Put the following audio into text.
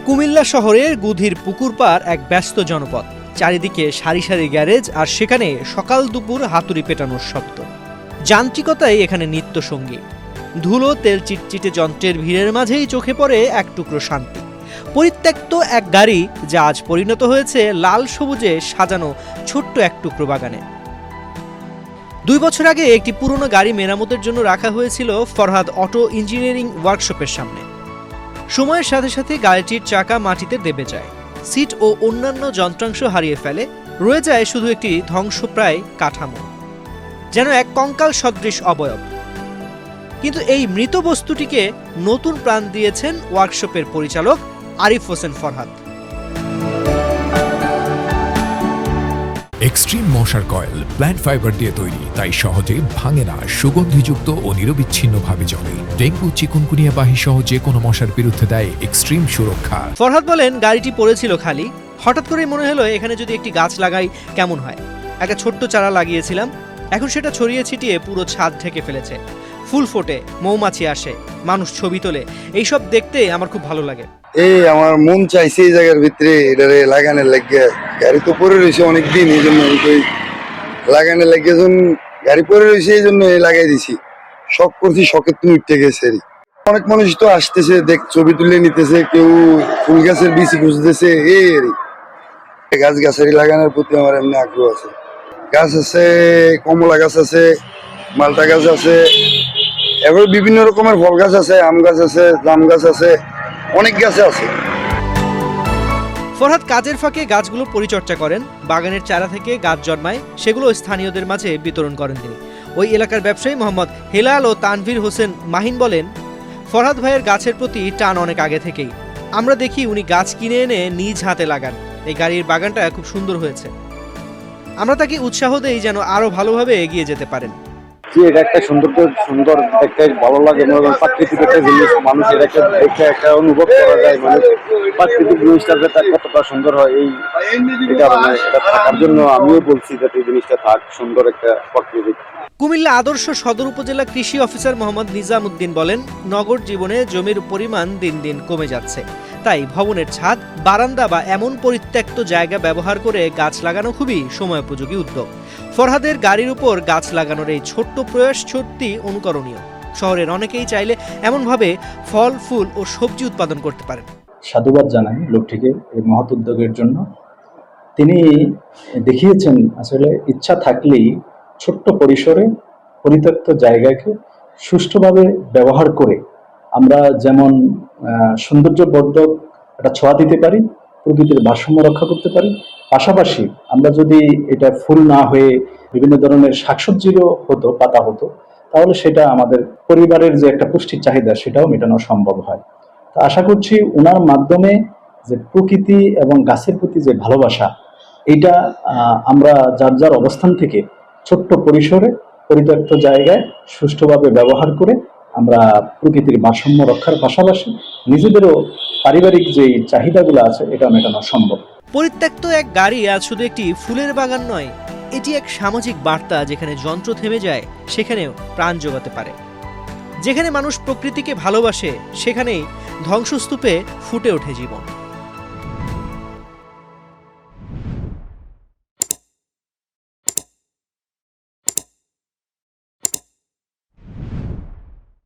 কুমিল্লা শহরের গুধির পুকুর পাড় এক ব্যস্ত জনপদ। চারিদিকে সারি সারি গ্যারেজ, আর সেখানে সকাল দুপুর হাতুড়ি পেটানোর শব্দ। যান্ত্রিকতাই এখানে নিত্য সঙ্গী। ধুলো তেল চিটচিটে যন্ত্রের ভিড়ের মাঝেই চোখে পড়ে এক টুকরো শান্তি। পরিত্যক্ত এক গাড়ি, যা আজ পরিণত হয়েছে লাল সবুজে সাজানো ছোট্ট এক টুকরো বাগানে। 2 বছর আগে একটি পুরনো গাড়ি মেরামতের জন্য রাখা হয়েছিল ফরহাদ অটো ইঞ্জিনিয়ারিং ওয়ার্কশপের সামনে। সময়ের সাথে সাথে গাড়িটির চাকা মাটিতে দেবে যায়, সিট ও অন্যান্য যন্ত্রাংশ হারিয়ে ফেলে, রয়ে যায় শুধু একটি ধ্বংসপ্রায় কাঠামো, যেন এক কঙ্কাল সদৃশ অবয়ব। কিন্তু এই মৃত বস্তুটিকে নতুন প্রাণ দিয়েছেন ওয়ার্কশপের পরিচালক আরিফ হোসেন ফরহাদ। এক্সট্রিম মশার কয়েল প্ল্যান্ট ফাইবার দিয়ে তৈরি, তাই সহজে ভাঙে না, সুগন্ধিযুক্ত ও নিরবিচ্ছিন্নভাবে জ্বলে। ডেঙ্গু, চিকুনগুনিয়া বাহি সহ যে কোনো মশার বিরুদ্ধে দেয় এক্সট্রিম সুরক্ষা। ফরহাদ বলেন, গাড়িটি পড়েছিল খালি, হঠাৎ করেই মনে হলো এখানে যদি একটি গাছ লাগাই কেমন হয়। একটা ছোট্ট চারা লাগিয়েছিলাম, এখন সেটা ছড়িয়ে ছিটিয়ে পুরো ছাদ ঢেকে ফেলেছে। ফুল ফোটে, মৌমাছি আসে, মানুষ ছবি তোলে, এইসব দেখতে আমার খুব ভালো লাগে। আমার মন চাইছে এই জায়গার ভিতরে এটারে লাগানোর লাগে। গাড়ি তো পরে রয়েছে অনেকদিন, এই জন্য লাগানোর লাগে। গাড়ি পরে রয়েছে এই জন্য লাগাই দিছি। শখ করছি, শখের তুমি উঠতে গেছে। অনেক মানুষ তো আসতেছে, ছবি তুলে নিতেছে, কেউ ফুল গাছের বীজ খুঁজতেছে। গাছ গাছারি লাগানোর প্রতি আমার এমনি আগ্রহ আছে। গাছ আছে, কমলা গাছ আছে, মালটা গাছ আছে, এবার বিভিন্ন রকমের ফল গাছ আছে, আম গাছ আছে, জাম গাছ আছে, অনেক গাছ আছে। ফরহাদ কাজের ফাঁকে গাছগুলো পরিচর্যা করেন। বাগানের চারা থেকে গাছ জন্মায়, সেগুলো স্থানীয়দের মাঝে বিতরণ করেন তিনি। ওই এলাকার ব্যবসায়ী মোহাম্মদ হেলাল ও তানভীর হোসেন মাহিন বলেন, ফরহাদ ভাইয়ের গাছের প্রতি টান অনেক আগে থেকেই। আমরা দেখি উনি গাছ কিনে এনে নিজ হাতে লাগান। এই গাড়ির বাগানটা খুব সুন্দর হয়েছে। আমরা তাকে উৎসাহ দেই যেন আরো ভালোভাবে এগিয়ে যেতে পারেন। এটা একটা সুন্দর দেখতে ভালো লাগে, প্রাকৃতিক একটা জিনিস, মানুষ এটা দেখে একটা অনুভব করা যায়, মানে প্রাকৃতিক জিনিসটা কতটা সুন্দর হয়। এটা থাকার জন্য আমিও বলছি যাতে এই জিনিসটা থাক, সুন্দর একটা প্রাকৃতিক। কুমিল্লা আদর্শ সদর উপজেলা কৃষি অফিসার মোহাম্মদ নিজাম উদ্দিন বলেন, নগর জীবনে জমির পরিমাণ দিন দিন কমে যাচ্ছে, তাই ভবনের ছাদ, বারান্দা বা এমন পরিত্যক্ত জায়গা ব্যবহার করে গাছ লাগানো খুবই সময়োপযোগী উদ্যোগ। ফরহাদের গাড়ির উপর গাছ লাগানোর এই ছোট্ট প্রয়াস সত্যি অনুকরণীয়। শহরের অনেকেই চাইলে এমনভাবে ফল, ফুল ও সবজি উৎপাদন করতে পারেন। সাধুবাদ জানাই লোকটিকে এই মহৎ উদ্যোগের জন্য। তিনি দেখিয়েছেন আসলে ইচ্ছা থাকলেই ছোট্ট পরিসরে পরিত্যক্ত জায়গাকে সুষ্ঠুভাবে ব্যবহার করে আমরা যেমন সৌন্দর্যবর্ধক একটা ছোঁয়া দিতে পারি, প্রকৃতির ভারসাম্য রক্ষা করতে পারি। পাশাপাশি আমরা যদি এটা ফুল না হয়ে বিভিন্ন ধরনের শাকসবজিরও হতো, পাতা হতো, তাহলে সেটা আমাদের পরিবারের যে একটা পুষ্টির চাহিদা সেটাও মেটানো সম্ভব হয়। তো আশা করছি ওনার মাধ্যমে যে প্রকৃতি এবং গাছের প্রতি যে ভালোবাসা, এইটা আমরা যার যার অবস্থান থেকে ছোট্ট পরিসরে পরিত্যক্ত জায়গায় সুষ্ঠুভাবে ব্যবহার করে আমরা প্রকৃতির ভারসাম্য রক্ষার পাশাপাশি নিজেদেরও পারিবারিক যে চাহিদাগুলো আছে এটা মেটানো সম্ভব। পরিত্যক্ত এক গাড়ি আজ শুধু একটি ফুলের বাগান নয়, এটি এক সামাজিক বার্তা, যেখানে যন্ত্র থেমে যায় সেখানেও প্রাণ জোগাতে পারে। যেখানে মানুষ প্রকৃতিকে ভালোবাসে সেখানেই ধ্বংসস্তূপে ফুটে ওঠে জীবন।